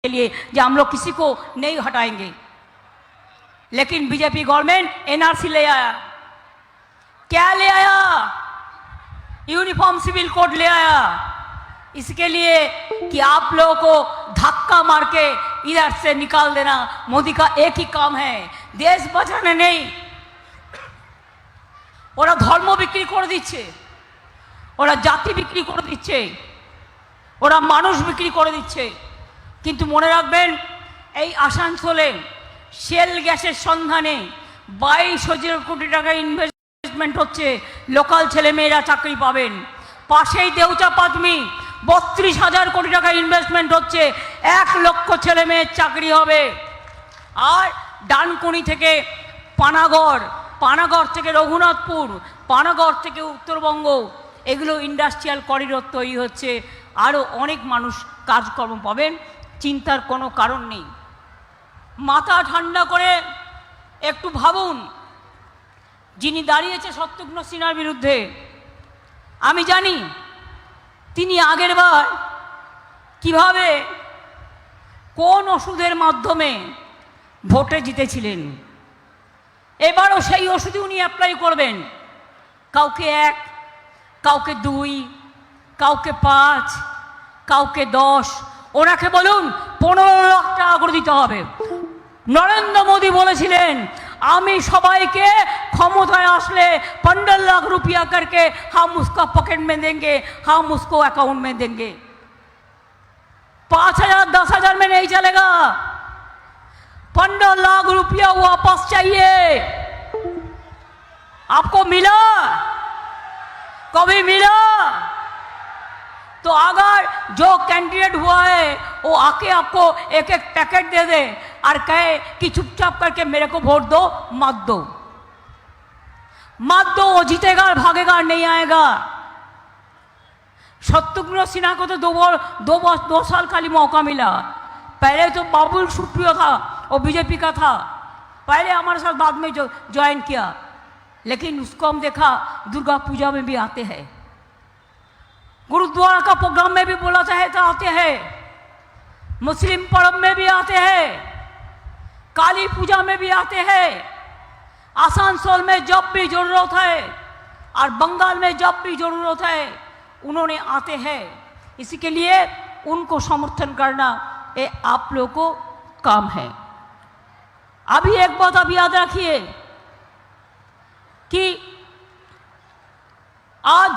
के लिए कि हम लोग किसी को नहीं हटाएंगे। लेकिन बीजेपी गवर्नमेंट एनआरसी ले आया। क्या ले आया? यूनिफॉर्म सिविल कोड ले आया, इसके लिए कि आप लोगों को धक्का मार के इधर से निकाल देना। मोदी का एक ही काम है, देश बचाने नहीं। ওরা ধর্ম বিক্রি করে দিচ্ছে, ওরা জাতি বিক্রি করে দিচ্ছে, ওরা মানুষ বিক্রি করে দিচ্ছে। কিন্তু মনে রাখবেন, এই আসানসোলে শেল গ্যাসের সন্ধানে 22,000 কোটি টাকা ইনভেস্টমেন্ট হচ্ছে। লোকাল ছেলেমেয়েরা চাকরি পাবেন। পাশেই দেউচা পাতমি 32,000 কোটি টাকা ইনভেস্টমেন্ট হচ্ছে, 1 লক্ষ ছেলে মেয়ের চাকরি হবে। আর ডানকুনি থেকে পানাগড়, পানাগড় থেকে রঘুনাথপুর, পানাগড় থেকে উত্তরবঙ্গ, এগুলো ইন্ডাস্ট্রিয়াল করিডোর তৈরি হচ্ছে। আরও অনেক মানুষ কাজকর্ম পাবেন, চিন্তার কোনো কারণ নেই। মাথা ঠান্ডা করে একটু ভাবুন, যিনি দাঁড়িয়েছে শত্রুঘ্ন সিনহার বিরুদ্ধে, আমি জানি তিনি আগের বার কিভাবে কোন ওষুধের মাধ্যমে ভোটে জিতেছিলেন। এবারও সেই ওষুধই উনি অ্যাপ্লাই করবেন। কাউকে 1, কাউকে 2, কাউকে 5, কাউকে 10। ওনাকে বলুন 15 লাখ টাকা করে দিতে হবে। নরেন্দ্র মোদী বলেছিলেন, আমি সবাইকে ক্ষমতায় আসলে 15 लाख रुपया करके हम उसका पॉकेट में देंगे, हम उसको अकाउंट में देंगे। 5,000 10,000 में नहीं चलेगा, 15 लाख रुपया वापस चाहिए। आपको मिला? कभी मिला? तो अगर जो कैंडिडेट हुआ है वो आके आपको एक एक पैकेट दे दे और कहे कि चुपचाप करके मेरे को वोट दो, मत दो, मत दो, वो जीतेगा और भागेगा और नहीं आएगा। शत्रुघ्न सिन्हा को तो 2 साल खाली मौका मिला। पहले तो बाबुल सुप्रियो था, वो बीजेपी का था, पहले हमारे साथ बाद में जो ज्वाइन किया। लेकिन उसको हम देखा दुर्गा पूजा में भी आते हैं, गुरुद्वारा का प्रोग्राम में भी बोला चाहे तो आते हैं, मुस्लिम पर्व में भी आते हैं, काली पूजा में भी आते हैं। आसनसोल में जब भी जरूरत है और बंगाल में जब भी जरूरत है उन्होंने आते हैं। इसी के लिए उनको समर्थन करना ये आप लोगों को काम है। अभी एक बात आप याद रखिए कि आज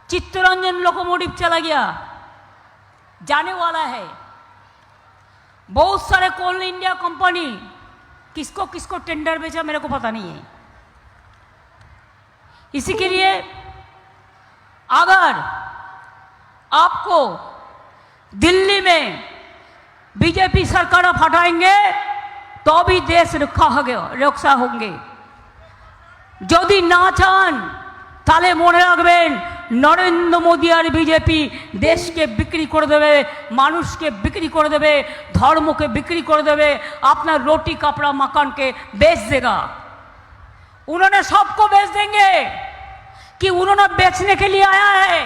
चित्तरंजन लोकोमोटिव चला गया, जाने वाला है। बहुत सारे कोल इंडिया कंपनी किसको किसको टेंडर बेचा मेरे को पता नहीं है। इसी के लिए अगर आपको दिल्ली में बीजेपी सरकार हटाएंगे तो भी देश रक्षा होंगे। यदि ना चान ताले मने राखबेन नरेंद्र मोदी और बीजेपी देश के बिक्री कर देवे, मानुष के बिक्री कर देवे, धर्म के बिक्री कर देवे, अपना रोटी कपड़ा मकान के बेच देगा। उन्होंने सबको बेच देंगे कि उन्होंने बेचने के लिए आया है।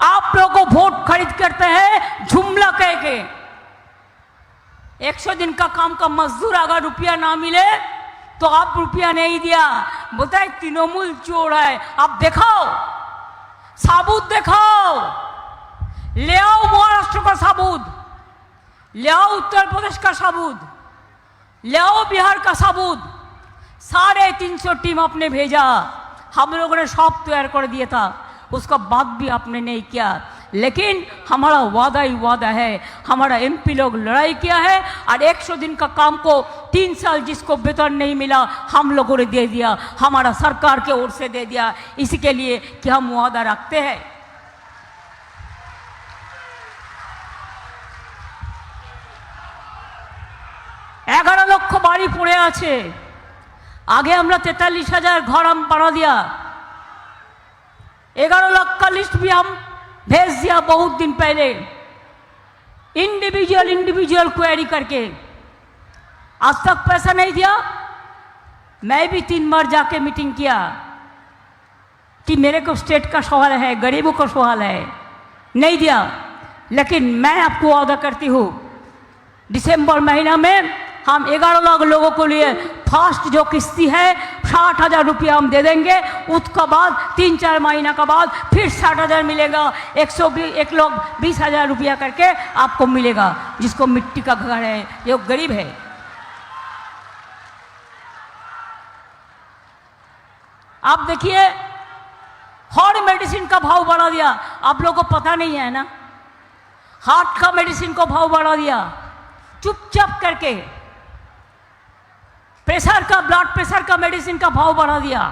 आप लोगों को वोट खरीद करते हैं जुमला कह के। 100 दिन का काम का मजदूर अगर रुपया ना मिले तो आप रुपया नहीं दिया, बोलता है तृणमूल चोर है। आप दिखाओ, साबुत दिखाओ, ले आओ महाराष्ट्र का साबुत, ले आओ उत्तर प्रदेश का साबुत, ले आओ बिहार का साबुत। 350 टीम आपने भेजा, हम लोगों ने सब तैयार कर दिया था, उसका बात भी आपने नहीं किया। लेकिन हमारा वादा ही वादा है। हमारा एमपी लोग लड़ाई किया है और 100 दिन का काम को 3 साल जिसको वेतन नहीं मिला हम लोगों ने दे दिया, हमारा सरकार के ओर से दे दिया। इसी के लिए कि हम वादा रखते हैं। एगारो लक्ष बाड़ी पड़े आछे। आगे हमरा 43,000 घर हम बना दिया, 11 लाख का लिस्ट भी हम भेज दिया बहुत दिन पहले, इंडिविजुअल क्वेरी करके। आज तक पैसा नहीं दिया। मैं भी 3 बार जाके मीटिंग किया कि मेरे को स्टेट का सवाल है, गरीबों का सवाल है, नहीं दिया। लेकिन मैं आपको वादा करती हूँ दिसंबर महीना में हम 11 लाख लोगों को लिए फर्स्ट जो किस्ती है 60,000 रुपया हम दे देंगे। उसके बाद 3-4 महीना के बाद फिर 60,000 मिलेगा। 1,20,000 रुपया करके आपको मिलेगा, जिसको मिट्टी का घर है, जो गरीब है। आप देखिए हर मेडिसिन का भाव बढ़ा दिया। आप लोगों को पता नहीं है ना, हार्ट का मेडिसिन को भाव बढ़ा दिया चुपचाप करके। प्रेशर का, ब्लड प्रेशर का मेडिसिन का भाव बढ़ा दिया,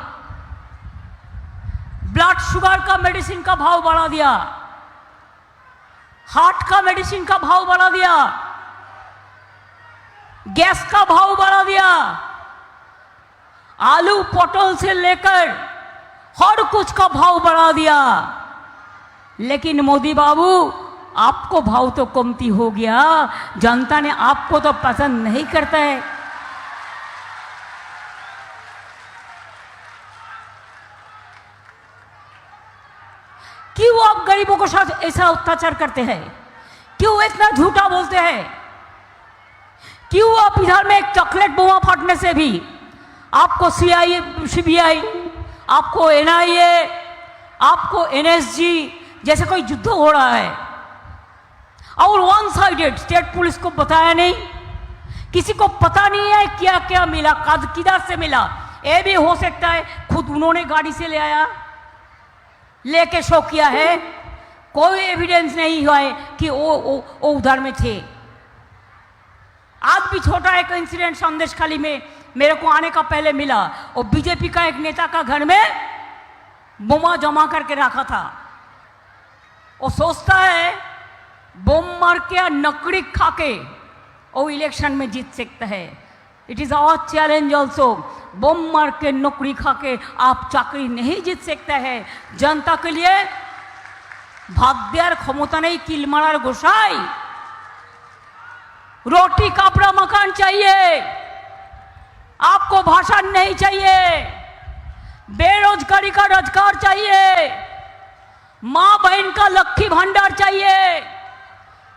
ब्लड शुगर का मेडिसिन का भाव बढ़ा दिया, हार्ट का मेडिसिन का भाव बढ़ा दिया, गैस का भाव बढ़ा दिया, आलू पटल से लेकर हर कुछ का भाव बढ़ा दिया। लेकिन मोदी बाबू आपको भाव तो कमती हो गया, जनता ने आपको तो पसंद नहीं करता है। क्यों आप गरीबों के साथ ऐसा अत्याचार करते हैं? क्यों इतना झूठा बोलते हैं? क्यों आप इधर में एक चॉकलेट बोमा फाटने से भी आपको सीबीआई, आपको एनआईए, आपको एनएसजी जैसे कोई युद्ध हो रहा है, और वन साइडेड स्टेट पुलिस को बताया नहीं, किसी को पता नहीं है क्या क्या मिला, किधर से मिला। ये भी हो सकता है खुद उन्होंने गाड़ी से ले आया, लेके शो किया है, कोई एविडेंस नहीं हुआ है कि वो उधर में थे। आज भी छोटा एक इंसिडेंट संदेशखाली में मेरे को आने का पहले मिला, और बीजेपी का एक नेता का घर में बोमा जमा करके रखा था। वो सोचता है बोम मार के नकड़ी खा के वो इलेक्शन में जीत सकता है। It is our challenge also. बोम मार के नौकरी खा के आप चाकरी नहीं जीत सकते हैं। जनता के लिए भाग्यार क्षमता नहीं, किल मारार गोसाई। रोटी कपड़ा मकान चाहिए, आपको भाषण नहीं चाहिए। बेरोजगारी का रोजगार चाहिए, माँ बहन का लक्ष्मी भंडार चाहिए,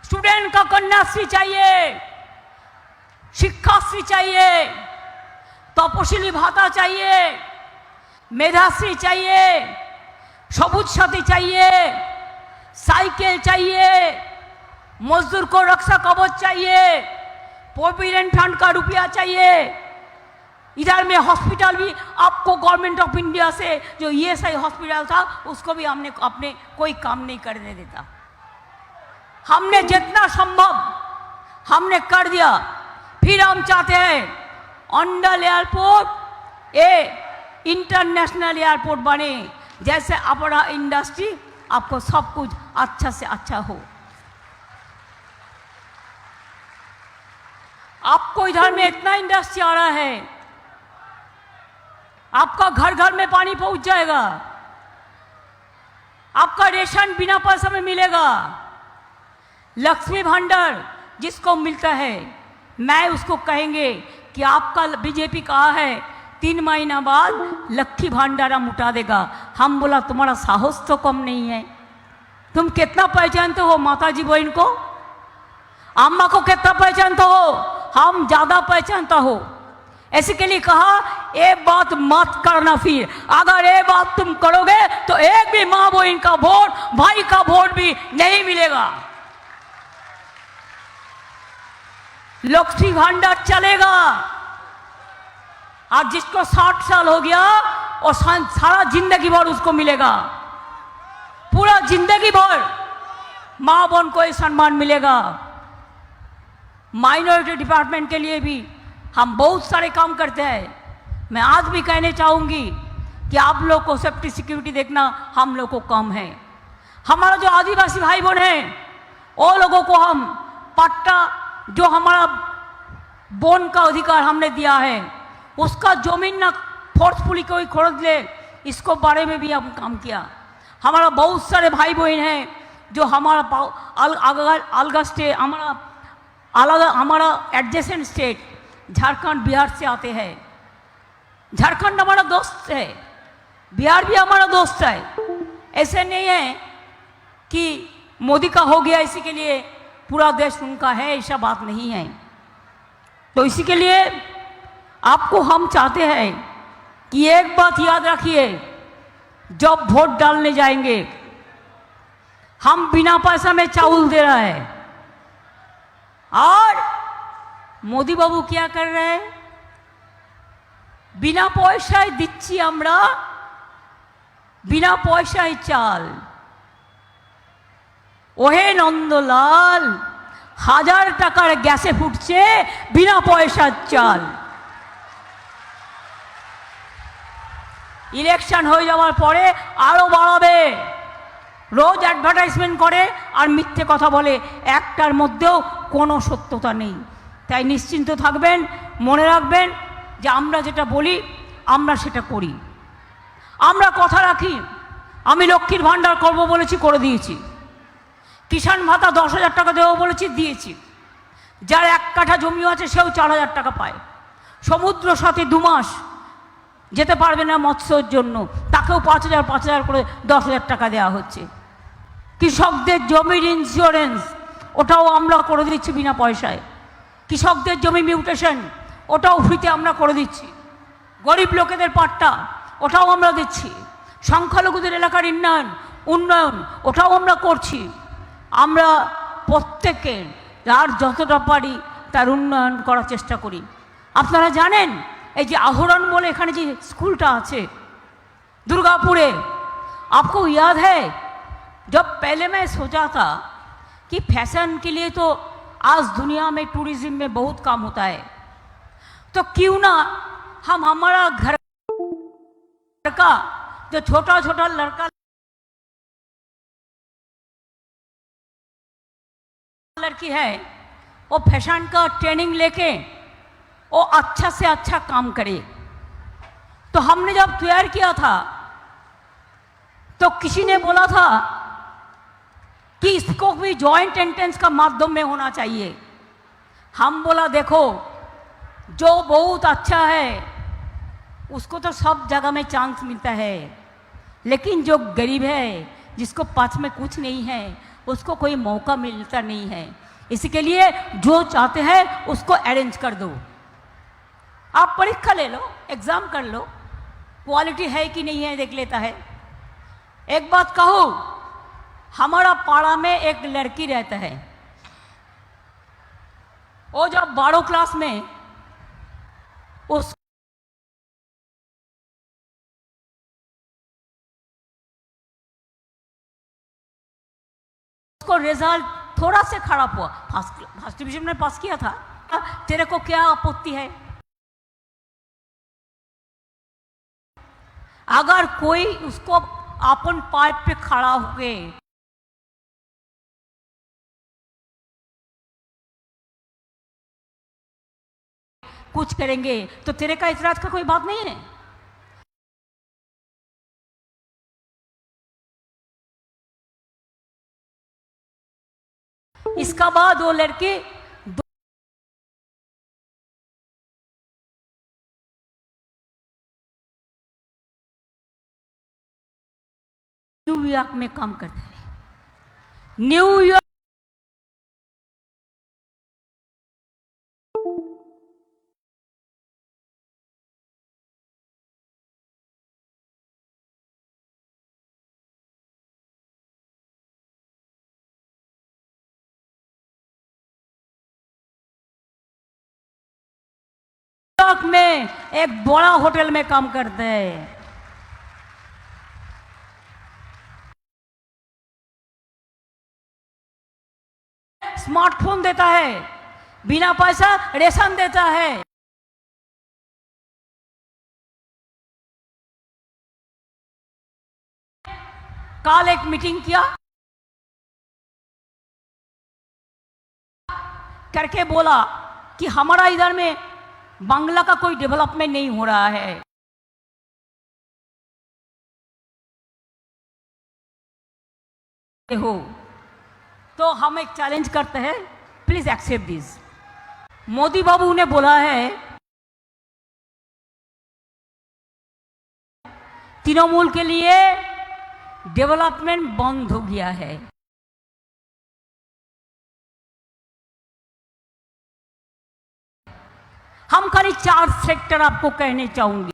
स्टूडेंट का कन्याश्री चाहिए, शिक्षाश्री चाहिए, तपशिली भाता चाहिए, मेधाश्री चाहिए, सबुज साथी चाहिए, साइकिल चाहिए, मजदूर को रक्षा कवच चाहिए, प्रोविडेंट फंड का रुपया चाहिए। इधर में हॉस्पिटल भी आपको गवर्नमेंट ऑफ इंडिया से जो ईएसआई हॉस्पिटल था उसको भी हमने अपने कोई काम नहीं करने देता। हमने जितना संभव हमने कर दिया। फिर हम चाहते हैं अंडल एयरपोर्ट इंटरनेशनल एयरपोर्ट बने, जैसे अपना इंडस्ट्री आपको सब कुछ अच्छा से अच्छा हो। आपको इधर में इतना इंडस्ट्री आ रहा है, आपका घर घर में पानी पहुंच जाएगा, आपका रेशन बिना पैसा में मिलेगा। लक्ष्मी भंडार जिसको मिलता है, मैं उसको कहेंगे कि आपका बीजेपी कहा है 3 महीना बाद लक्ष्मी भंडारा मुटा देगा। हम बोला तुम्हारा साहस तो कम नहीं है। तुम कितना पहचानते हो माता जी बहन को, अम्मा को कितना पहचानते हो? हम ज्यादा पहचानता हो। ऐसे के लिए कहा ये बात मत करना। फिर अगर ये बात तुम करोगे तो एक भी माँ बहन का वोट, भाई का वोट भी नहीं मिलेगा। लक्ष्मी भंडार चलेगा। आज जिसको 60 साल हो गया और सारा जिंदगी भर उसको मिलेगा, पूरा जिंदगी भर माँ बहन को ये सम्मान मिलेगा। माइनॉरिटी डिपार्टमेंट के लिए भी हम बहुत सारे काम करते हैं। मैं आज भी कहने चाहूँगी कि आप लोग को सेफ्टी सिक्योरिटी देखना हम लोग को कम है। हमारा जो आदिवासी भाई बहन हैं वो लोगों को हम पट्टा, जो हमारा बोन का अधिकार हमने दिया है, उसका जमीन ना फोर्सफुली कोई खरीद ले, इसको बारे में भी हम काम किया। हमारा बहुत सारे भाई बहन हैं जो हमारा अलग स्टेट, हमारा एडजेसेंट स्टेट झारखंड बिहार से आते हैं। झारखंड हमारा दोस्त है, बिहार भी हमारा दोस्त है। ऐसे नहीं है कि मोदी का हो गया इसी के लिए पूरा देश उनका है, ऐसा बात नहीं है। तो इसी के लिए आपको हम चाहते हैं कि एक बात याद रखिए, जब वोट डालने जाएंगे हम बिना पैसा में चावल दे रहा है और मोदी बाबू क्या कर रहे हैं, बिना পয়সায় দিচ্ছি আমরা, बिना পয়সায় চাল। ওহে নন্দলাল, 1000 টাকার গ্যাসে ফুটছে বিনা পয়সার চাল। ইলেকশন হয়ে যাওয়ার পরে আরো বাড়াবে, রোজ অ্যাডভার্টাইজমেন্ট করে আর মিথ্যে কথা বলে, একটার মধ্যেও কোনো সত্যতা নেই। তাই নিশ্চিন্ত থাকবেন, মনে রাখবেন যে আমরা যেটা বলি আমরা সেটা করি, আমরা কথা রাখি। আমি লক্ষ্মীর ভাণ্ডার করব বলেছি, করে দিয়েছি। কিষাণ ভাতা 10,000 টাকা দেবো বলেছি, দিয়েছি। যার 1 কাঠা জমিও আছে সেও 4,000 টাকা পায়। সমুদ্র সাথে 2 মাস যেতে পারবে না মৎস্যর জন্য, তাকেও 5,000 করে 10,000 টাকা দেওয়া হচ্ছে। কৃষকদের জমির ইন্স্যুরেন্স ওটাও আমরা করে দিচ্ছি বিনা পয়সায়। কৃষকদের জমি মিউটেশন ওটাও ফ্রিতে আমরা করে দিচ্ছি। গরিব লোকেদের পাট্টা ওটাও আমরা দিচ্ছি। সংখ্যালঘুদের এলাকার উন্নয়ন ওটাও আমরা করছি। আমরা প্রত্যেকের যার যতটা পারি তার উন্নয়ন করার চেষ্টা করি। আপনারা জানেন এই যে আহরণ বলে এখানে যে স্কুলটা আছে दुर्गापुरे, आपको याद है जब पहले मैं सोचा था कि फैशन के लिए तो आज दुनिया में टूरिज्म में बहुत काम होता है, तो क्यों ना हम हमारा घर का जो छोटा छोटा लड़का लड़की है वो फैशन का ट्रेनिंग लेके वो अच्छा से अच्छा काम करे। तो हमने जब तैयार किया था तो किसी ने बोला था कि इसको भी जॉइंट एंट्रेंस का माध्यम में होना चाहिए। हम बोला देखो जो बहुत अच्छा है उसको तो सब जगह में चांस मिलता है, लेकिन जो गरीब है जिसको पास में कुछ नहीं है उसको कोई मौका मिलता नहीं है। इसी के लिए जो चाहते हैं उसको अरेंज कर दो। आप परीक्षा ले लो, एग्जाम कर लो, क्वालिटी है कि नहीं है देख लेता है। एक बात कहूँ, हमारा पाड़ा में एक लड़की रहता है, वो जब 12 क्लास में उसको रिजल्ट थोड़ा से खराब हुआ, फर्स्ट डिवीजन में पास किया था। तेरे को क्या आपत्ति है? अगर कोई उसको अपन पाइप पे खड़ा होके कुछ करेंगे तो तेरे का इतराज का कोई बात नहीं है। इसका बाद वो लड़की न्यूयॉर्क में काम करता है। न्यूयॉर्क में एक बड़ा होटल में काम करते हैं। स्मार्टफोन देता है, बिना पैसा रेशन देता है। कल एक मीटिंग किया करके बोला कि हमारा इधर में बांग्ला का कोई डेवलपमेंट नहीं हो रहा है। हो तो हम एक चैलेंज करते हैं, प्लीज एक्सेप्ट दिस। मोदी बाबू ने बोला है तृणमूल के लिए डेवलपमेंट बंद हो गया है। हम खाली 4 सेक्टर आपको कहने चाहूंगी।